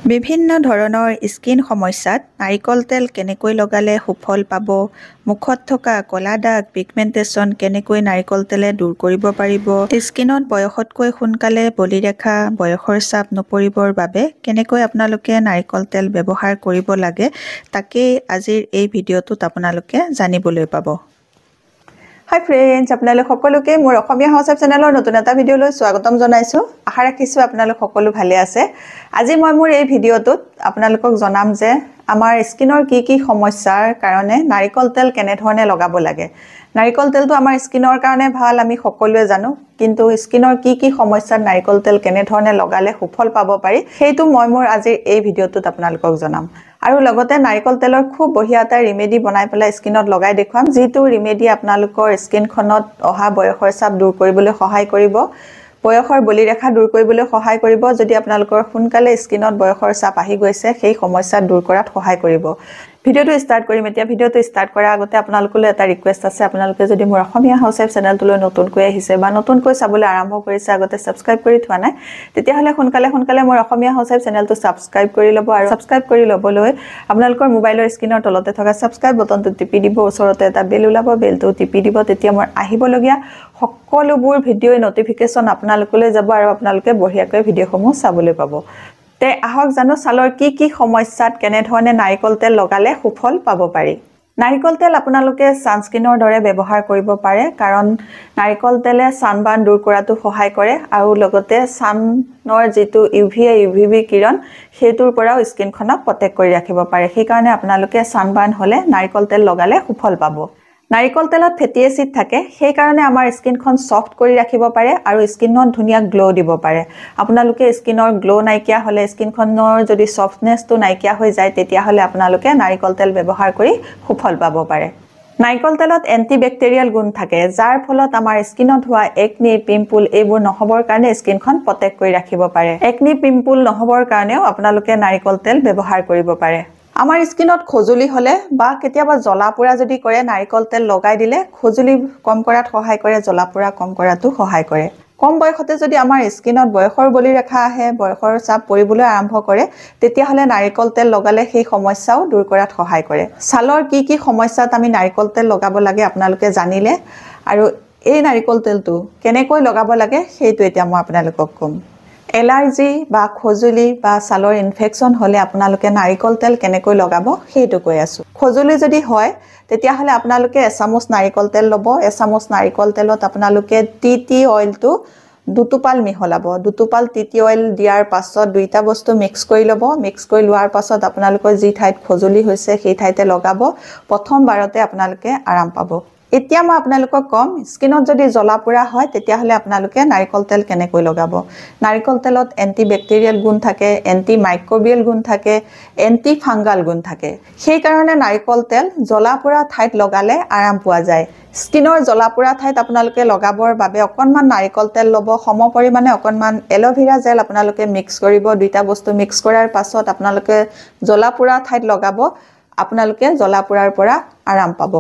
বিভিন্ন ধৰণৰ স্কিন সমস্যাত নাৰিকল তেল কেনেকৈ লগালে সুফল পাব, মুখত থকা ক'লা দাগ, পিগমেণ্টেশ্যন কেনেকৈ নাৰিকল তেলে দূৰ কৰিব পাৰিব, স্কিনত বয়সতকৈ সোনকালে বলিৰেখা, বয়সৰ চাপ নপৰিবৰ বাবে কেনেকৈ আপোনালোকে নাৰিকল তেল ব্যৱহাৰ কৰিব লাগে, তাকেই আজিৰ এই ভিডিঅ'টোত আপোনালোকে জানিবলৈ পাব। হাই ফ্ৰেণ্ডছ, আপোনালোক সকলোকে মোৰ অসমীয়া হাউচএপ চেনেলৰ নতুন এটা ভিডিঅ'লৈ স্বাগতম জনাইছোঁ। আশা ৰাখিছোঁ আপোনালোক সকলো ভালে আছে। আজি মই মোৰ এই ভিডিঅ'টোত আপোনালোকক জনাম যে আমাৰ স্কিনৰ কি সমস্যাৰ কাৰণে নাৰিকল তেল কেনেধৰণে লগাব লাগে। নাৰিকল তেলটো আমাৰ স্কিনৰ কাৰণে ভাল, আমি সকলোৱে জানো, কিন্তু স্কিনৰ কি সমস্যাত নাৰিকল তেল কেনেধৰণে লগালে সুফল পাব পাৰি সেইটো মই মোৰ আজিৰ এই ভিডিঅ'টোত আপোনালোকক জনাম। আৰু লগতে নাৰিকল তেলৰ খুব বঢ়িয়া এটা ৰিমেডি বনাই পেলাই স্কিনত লগাই দেখুৱাম, যিটো ৰিমেডি আপোনালোকৰ স্কিনখনত অহা বয়সৰ চাপ দূৰ কৰিবলৈ সহায় কৰিব, বয়সৰ বলিৰেখা দূৰ কৰিবলৈ সহায় কৰিব। যদি আপোনালোকৰ সোনকালে স্কিনত বয়সৰ চাপ আহি গৈছে, সেই সমস্যা দূৰ কৰাত সহায় কৰিব। ভিডিঅ'টো ষ্টাৰ্ট কৰিম। এতিয়া ভিডিঅ'টো ষ্টাৰ্ট কৰাৰ আগতে আপোনালোকলৈ এটা ৰিকুৱেষ্ট আছে, আপোনালোকে যদি মোৰ অসমীয়া হাউচএপ চেনেলটোলৈ নতুনকৈ আহিছে বা নতুনকৈ চাবলৈ আৰম্ভ কৰিছে, আগতে ছাবস্ক্ৰাইব কৰি থোৱা নাই, তেতিয়াহ'লে সোনকালে মোৰ অসমীয়া হাউচএপ চেনেলটো ছাবস্ক্ৰাইব কৰি ল'ব। আৰু ছাবস্ক্ৰাইব কৰি ল'বলৈ আপোনালোকৰ মোবাইলৰ স্ক্ৰীনৰ তলতে থকা ছাবস্ক্ৰাইব বটনটো টিপি দিব, ওচৰতে এটা বেল ওলাব, বেলটো টিপি দিব, তেতিয়া মোৰ আহিবলগীয়া সকলোবোৰ ভিডিঅ'ৰ নটিফিকেশ্যন আপোনালোকলৈ যাব আৰু আপোনালোকে বঢ়িয়াকৈ ভিডিঅ'সমূহ চাবলৈ পাব। তে আহক জানো ছালৰ কি সমস্যাত কেনেধৰণে নাৰিকল তেল লগালে সুফল পাব পাৰি। নাৰিকল তেল আপোনালোকে ছানস্ক্ৰীনৰ দৰে ব্যৱহাৰ কৰিব পাৰে, কাৰণ নাৰিকল তেলে ছানবাৰ্ণ দূৰ কৰাটো সহায় কৰে আৰু লগতে ছানৰ যিটো UVB কিৰণ সেইটোৰ পৰাও স্কিনখনক প্ৰটেক্ট কৰি ৰাখিব পাৰে। সেইকাৰণে আপোনালোকে ছানবাৰ্ণ হ'লে নাৰিকল তেল লগালে সুফল পাব। নাৰিকল তেলত ফেটি এচিড থাকে, সেইকাৰণে আমাৰ স্কিনখন ছফ্ট কৰি ৰাখিব পাৰে আৰু স্কিনত ধুনীয়া গ্ল' দিব পাৰে। আপোনালোকে স্কিনৰ গ্ল' নাইকিয়া হ'লে, স্কিনখনৰ যদি ছফ্টনেছটো নাইকিয়া হৈ যায়, তেতিয়াহ'লে আপোনালোকে নাৰিকল তেল ব্যৱহাৰ কৰি সুফল পাব পাৰে। নাৰিকল তেলত এণ্টিবেক্টেৰিয়েল গুণ থাকে, যাৰ ফলত আমাৰ স্কিনত হোৱা একনি, পিম্পল এইবোৰ নহ'বৰ কাৰণে স্কিনখন প্ৰটেক্ট কৰি ৰাখিব পাৰে। একনি, পিম্পল নহ'বৰ কাৰণেও আপোনালোকে নাৰিকল তেল ব্যৱহাৰ কৰিব পাৰে। আমাৰ স্কিনত খজুলি হ'লে বা কেতিয়াবা জ্বলা পোৰা যদি কৰে, নাৰিকল তেল লগাই দিলে খজুলি কম কৰাত সহায় কৰে, জ্বলা পোৰা কম কৰাতো সহায় কৰে। কম বয়সতে যদি আমাৰ স্কিনত বয়সৰ বলিৰেখা আহে, বয়সৰ চাপ পৰিবলৈ আৰম্ভ কৰে, তেতিয়াহ'লে নাৰিকল তেল লগালে সেই সমস্যাও দূৰ কৰাত সহায় কৰে। ছালৰ কি সমস্যাত আমি নাৰিকল তেল লগাব লাগে আপোনালোকে জানিলে, আৰু এই নাৰিকল তেলটো কেনেকৈ লগাব লাগে সেইটো এতিয়া মই আপোনালোকক ক'ম। এলাৰ্জি বা খজুলি বা ছালৰ ইনফেকশ্যন হ'লে আপোনালোকে নাৰিকল তেল কেনেকৈ লগাব সেইটো কৈ আছোঁ। খজুলি যদি হয়, তেতিয়াহ'লে আপোনালোকে এচামুচ নাৰিকল তেল ল'ব। এচামুচ নাৰিকল তেলত আপোনালোকে টি অইলটো 2 টোপাল মিহলাব। 2 টোপাল টি অইল দিয়াৰ পাছত দুইটা বস্তু মিক্স কৰি ল'ব। মিক্স কৰি লোৱাৰ পাছত আপোনালোকৰ যি ঠাইত খজুলি হৈছে সেই ঠাইতে লগাব। প্ৰথমবাৰতে আপোনালোকে আৰাম পাব। এতিয়া মই আপোনালোকক ক'ম, স্কিনত যদি জ্বলা পোৰা হয়, তেতিয়াহ'লে আপোনালোকে নাৰিকল তেল কেনেকৈ লগাব। নাৰিকল তেলত এণ্টিবেক্টেৰিয়েল গুণ থাকে, এণ্টি মাইক্ৰবিয়েল গুণ থাকে, এণ্টি ফাংগাল গুণ থাকে। সেইকাৰণে নাৰিকল তেল জ্বলা পোৰা ঠাইত লগালে আৰাম পোৱা যায়। স্কিনৰ জ্বলা পোৰা ঠাইত আপোনালোকে লগাবৰ বাবে অকণমান নাৰিকল তেল ল'ব, সম পৰিমাণে অকণমান এল'ভেৰা জেল আপোনালোকে মিক্স কৰিব। দুইটা বস্তু মিক্স কৰাৰ পাছত আপোনালোকে জ্বলা পোৰা ঠাইত লগাব, আপোনালোকে জ্বলা পোৰাৰ পৰা আৰাম পাব।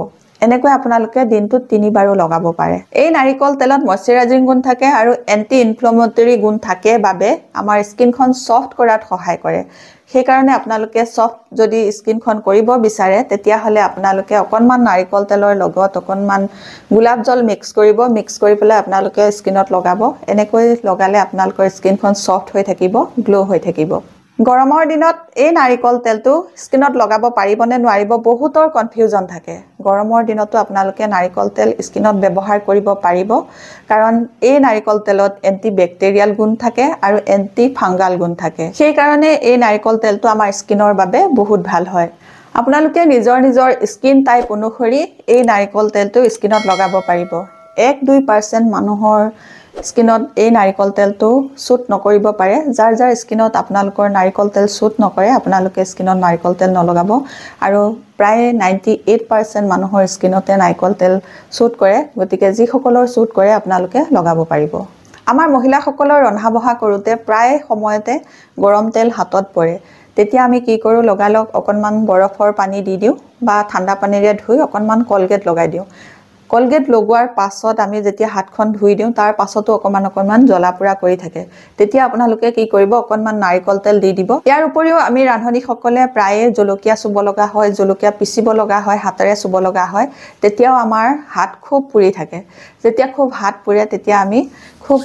এনেকৈ আপোনালোকে দিনটোত 3 বাৰো লগাব পাৰে। এই নাৰিকল তেলত মইশ্চাৰাইজিং গুণ থাকে আৰু এণ্টি ইনফ্লেমেটৰী গুণ থাকে বাবে আমাৰ স্কিনখন ছফ্ট কৰাত সহায় কৰে। সেইকাৰণে আপোনালোকে ছফ্ট যদি স্কিনখন কৰিব বিচাৰে, তেতিয়াহ'লে আপোনালোকে অকণমান নাৰিকল তেলৰ লগত অকণমান গোলাপ জল মিক্স কৰিব। মিক্স কৰি পেলাই আপোনালোকে স্কিনত লগাব। এনেকৈ লগালে আপোনালোকৰ স্কিনখন ছফ্ট হৈ থাকিব, গ্ল' হৈ থাকিব। গৰমৰ দিনত এই নাৰিকল তেলটো স্কিনত লগাব পাৰিবনে নোৱাৰিব, বহুতৰ কনফিউজন থাকে। গৰমৰ দিনতো আপোনালোকে নাৰিকল তেল স্কিনত ব্যৱহাৰ কৰিব পাৰিব, কাৰণ এই নাৰিকল তেলত এণ্টিবেক্টেৰিয়েল গুণ থাকে আৰু এণ্টি ফাংগাল গুণ থাকে। সেইকাৰণে এই নাৰিকল তেলটো আমাৰ স্কিনৰ বাবে বহুত ভাল হয়। আপোনালোকে নিজৰ স্কিন টাইপ অনুসৰি এই নাৰিকল তেলটো স্কিনত লগাব পাৰিব। 1-2% মানুহৰ স্কিনত এই নাৰিকল তেলটো শ্বুট নকৰিব পাৰে। যাৰ স্কিনত আপোনালোকৰ নাৰিকল তেল শ্বুট নকৰে, আপোনালোকে স্কিনত নাৰিকল তেল নলগাব। আৰু প্ৰায় 98% মানুহৰ স্কিনতে নাৰিকল তেল শ্বুট কৰে, গতিকে যিসকলৰ শ্বুট কৰে আপোনালোকে লগাব পাৰিব। আমাৰ মহিলাসকলৰ ৰন্ধা বঢ়া কৰোঁতে প্ৰায় সময়তে গৰম তেল হাতত পৰে। তেতিয়া আমি কি কৰোঁ, লগালগ অকণমান বৰফৰ পানী দি দিওঁ বা ঠাণ্ডা পানীৰে ধুই অকণমান কলগেট লগাই দিওঁ। কলগেট লগোৱাৰ পাছত আমি যেতিয়া হাতখন ধুই দিওঁ তাৰ পাছতো অকমান জ্বলা পোৰা কৰি থাকে তেতিয়া আপোনালোকে কি কৰিব অকনমান নাৰিকল তেল দি দিব ইয়াৰ উপৰিও আমি ৰান্ধনীসকলে প্ৰায়ে জলকীয়া চুব লগা হয় জলকীয়া পিচিব লগা হয় হাতেৰে চুব লগা হয় তেতিয়াও আমাৰ হাত খুব পুৰি থাকে যেতিয়া খুব হাত পুৰে তেতিয়া আমি খুব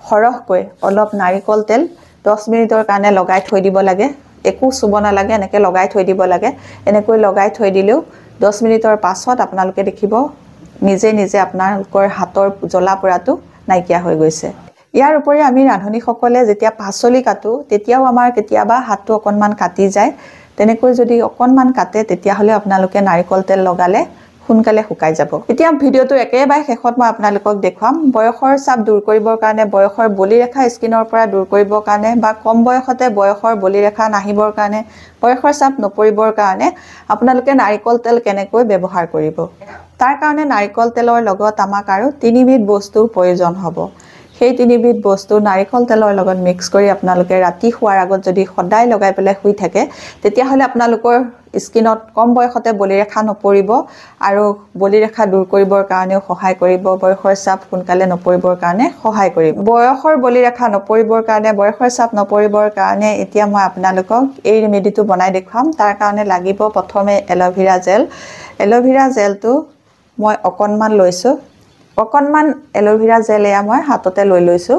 সৰহকৈ অলপ নাৰিকল তেল 10 মিনিটৰ কাৰণে লগাই থৈ দিব লাগে একো চুব নালাগে এনেকৈ লগাই থৈ দিব লাগে এনেকৈ লগাই থৈ দিলেও 10 মিনিটৰ পাছত আপোনালোকে দেখিব নিজে নিজে আপোনালোকৰ হাতৰ জ্বলা পোৰাটো নাইকিয়া হৈ গৈছে ইয়াৰ উপৰি আমি ৰান্ধনীসকলে যেতিয়া পাচলি কাটো তেতিয়াও আমাৰ কেতিয়াবা হাতটো অকনমান কাটি যায় তেনেকৈ যদি অকনমান কাটে তেতিয়াহলে আপোনালোকে নাৰিকল তেল লগালে সোনকালে শুকাই যাব এতিয়া ভিডিওটো একেবাৰে শেষত মই আপোনালোকক দেখুৱাম বয়সৰ চাপ দূৰ কৰিবৰ কাৰণে বয়সৰ বলিৰেখা স্কিনৰ পৰা দূৰ কৰিবৰ কাৰণে বা কম বয়সতে বয়সৰ বলিৰেখা নাহিবৰ কাৰণে বয়সৰ চাপ নপৰিবৰ কাৰণে আপোনালোকে নাৰিকল তেল কেনেকৈ ব্যৱহাৰ কৰিব তাৰ কাৰণে নাৰিকল তেলৰ লগত আমাক আৰু 3 বিধ বস্তুৰ প্ৰয়োজন হ'ব সেই 3 বিধ বস্তু নাৰিকল তেলৰ লগত মিক্স কৰি আপোনালোকে ৰাতি শুৱাৰ আগত যদি সদায় লগাই পেলাই শুই থাকে তেতিয়া হলে আপোনালোকৰ স্কিনত কম বয়সতে বলিৰেখা নপৰিব আৰু বলিৰেখা দূৰ কৰিবৰ কাৰণেও সহায় কৰিব বয়সৰ চাপ সোনকালে নপৰিবৰ কাৰণে সহায় কৰিব বয়সৰ বলিৰেখা নপৰিবৰ কাৰণে বয়সৰ চাপ নপৰিবৰ কাৰণে এতিয়া মই আপোনালোকক এই ৰেমেডিটো বনাই দেখুৱাম তাৰ কাৰণে লাগিব প্ৰথমে এলোভেৰা জেলটো মই অকনমান লৈছো অকনমান এলোভেৰা জেল এয়া মই হাততে লৈ লৈছো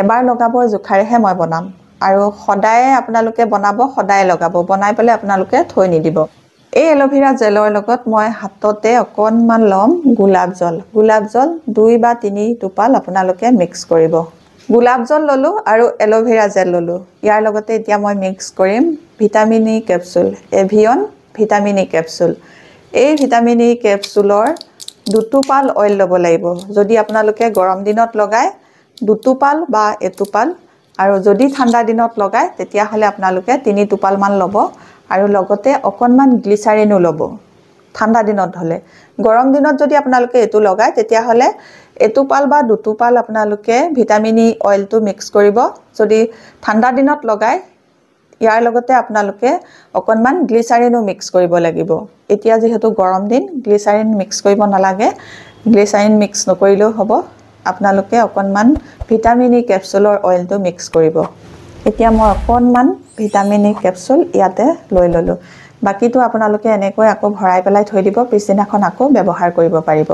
এবাৰ লগাবৰ জোখাৰেহে মই বনাম আৰু সদায় আপোনালোকে বনাব সদায় লগাব বনাই পেলে আপোনালোকে থৈ নিদিব এই এলোভেৰা জেলৰ লগত মই হাততে অকনমান লম গোলাপ জল 2 বা 3 টোপাল আপোনালোকে মিক্স কৰিব গোলাপ জল ললো আৰু এলোভেৰা জেল ললো ইয়াৰ লগতে এতিয়া মই মিক্স কৰিম vitamin E capsule Evion vitamin E capsule এই ভিটামিন ই কেপচুলৰ 2 টোপাল অইল লব লাগিব যদি আপোনালোকে গৰম দিনত লগায় 2 টোপাল বা 1 টোপাল আৰু যদি ঠাণ্ডা দিনত লগায় তেতিয়া হলে আপোনালোকে 3 টোপাল মান লব আৰু লগতে অকনমান গ্লিচাৰিনো লব ঠাণ্ডা দিনত হলে গৰম দিনত যদি আপোনালোকে এটো লগায় তেতিয়া হলে 1 টোপাল বা 2 টোপাল আপোনালোকে ভিটামিন ই অইলটো মিক্স কৰিব যদি ঠাণ্ডা দিনত লগায় ইয়াৰ লগতে আপোনালোকে অকনমান গ্লিচাৰিনো মিক্স কৰিব লাগিব এতিয়া যেহেতু গৰম দিন গ্লিচাৰিন মিক্স কৰিব নালাগে গ্লিচাৰিন মিক্স নকৰিলেও হ'ব আপোনালোকে অকনমান ভিটামিন ই কেপচুলৰ অইলটো মিক্স কৰিব এতিয়া মই অকনমান ভিটামিন ই কেপচুল ইয়াতে লৈ ললো বাকিটো আপোনালোকে এনেকৈ আকৌ ভৰাই পেলাই থৈ দিব পিছদিনাখন আকৌ ব্যৱহাৰ কৰিব পাৰিব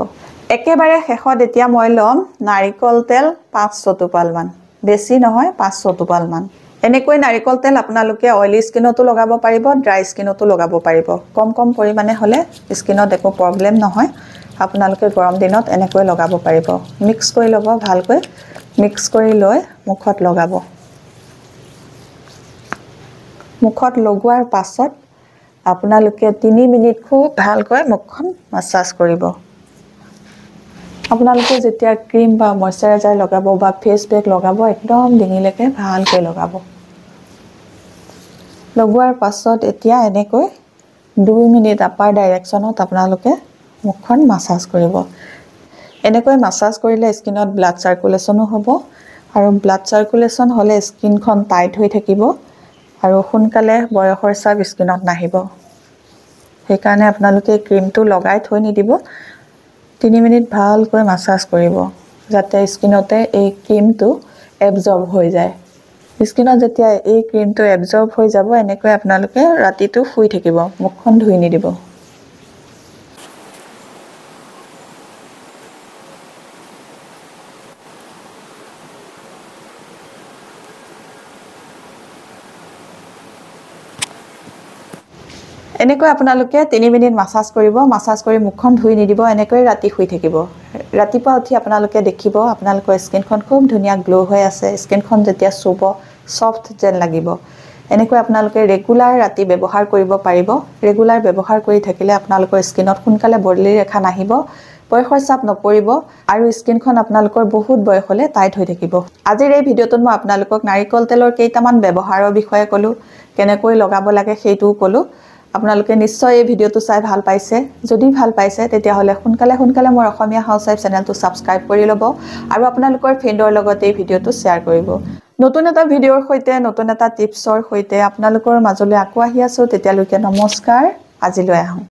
একেবাৰে শেষত এতিয়া মই লম নাৰিকল তেল 500 টোপাল মান বেছি নহয় 500 টোপাল মান এনেকৈ নাৰিকল তেল আপোনালোকে অইলি স্কিনতো লগাব পাৰিব ড্ৰাই স্কিনতো লগাব পাৰিব কম পৰিমাণে হলে স্কিনত একো প্ৰবলেম নহয় আপোনালোকে গৰম দিনত এনেকৈ লগাব পাৰিব মিক্স কৰি লব ভালকৈ মিক্স কৰি লৈ মুখত লগাব মুখত লগোৱাৰ পাছত আপোনালোকে 3 মিনিট খুব ভালকৈ মুখখন মাসাজ কৰিব আপোনালোকে যেতিয়া ক্ৰীম বা ময়শ্চাৰাইজাৰ লগাব বা ফেস প্যাক লগাব একদম ডিঙিলৈকে ভালকৈ লগাব লগোৱাৰ পাছত এতিয়া এনেকৈ 2 মিনিট আপাৰ ডাইৰেকশনত আপোনালোকে মুখখন মাসাজ কৰিব এনেকৈ মাসাজ কৰিলে স্কিনত ব্লাড সাৰ্কুলেশনো হ'ব আৰু ব্লাড সাৰ্কুলেশন হলে স্কিনখন টাইট হৈ থাকিব আৰু সোনকালে বয়সৰ চাপ স্কিনত নাহিব সেইকাৰণে আপোনালোকে ক্ৰীমটো লগাই থৈ নিদিব 3 মিনিট ভালকৈ মাসাজ কৰিব যাতে স্কিনতে এই ক্ৰীমটো এবজৰ্ব হৈ যায় স্কিনত যেতিয়া এই ক্ৰীমটো এবজৰ্ব হৈ যাব এনেকৈ আপোনালোকে ৰাতিটো শুই থাকিব মুখখন ধুই নিদিব এনেকৈ আপোনালোকে 3 মিনিট মাসাজ কৰিব মাসাজ কৰি মুখখন ধুই নিদিব এনেকৈ ৰাতি শুই থাকিব ৰাতিপুৱা উঠি আপোনালোকে দেখিব আপোনালোকৰ স্কিনখন খুব ধুনীয়া গ্লো হৈ আছে স্কিনখন যেতিয়া চুব সফট যেন লাগিব এনেকৈ আপোনালোকে ৰেগুলাৰ ৰাতি ব্যৱহাৰ কৰিব পাৰিব ৰেগুলাৰ ব্যৱহাৰ কৰি থাকিলে আপোনালোকৰ স্কিনত সোনকালে বলি ৰেখা নাহিব বয়সৰ চাপ নপৰিব আৰু স্কিনখন আপোনালোকৰ বহুত বয়স হলে টাইট হৈ থাকিব আজিৰ এই ভিডিওটোত মই আপোনালোকক নাৰিকল তেলৰ কেইটামান ব্যৱহাৰৰ বিষয়ে ক'লো কেনেকৈ লগাব লাগে সেইটোও ক'লো আপোনালোকে নিশ্চয় এই ভিডিওটো চাই ভাল পাইছে যদি ভাল পাইছে তেতিয়া হলে সোনকালে মোৰ অসমীয়া হাউসৱাইফ চেনেলটো সাবস্ক্ৰাইব কৰি লব আৰু আপোনালোকৰ ফ্ৰেণ্ডৰ লগত এই ভিডিওটো শেয়াৰ কৰিব নতুন এটা ভিডিওৰ সৈতে নতুন এটা টিপছৰ সৈতে আপোনালোকৰ মাজলৈ আকৌ আহি আছো তেতিয়ালৈকে নমস্কাৰ আজিলৈ আহোঁ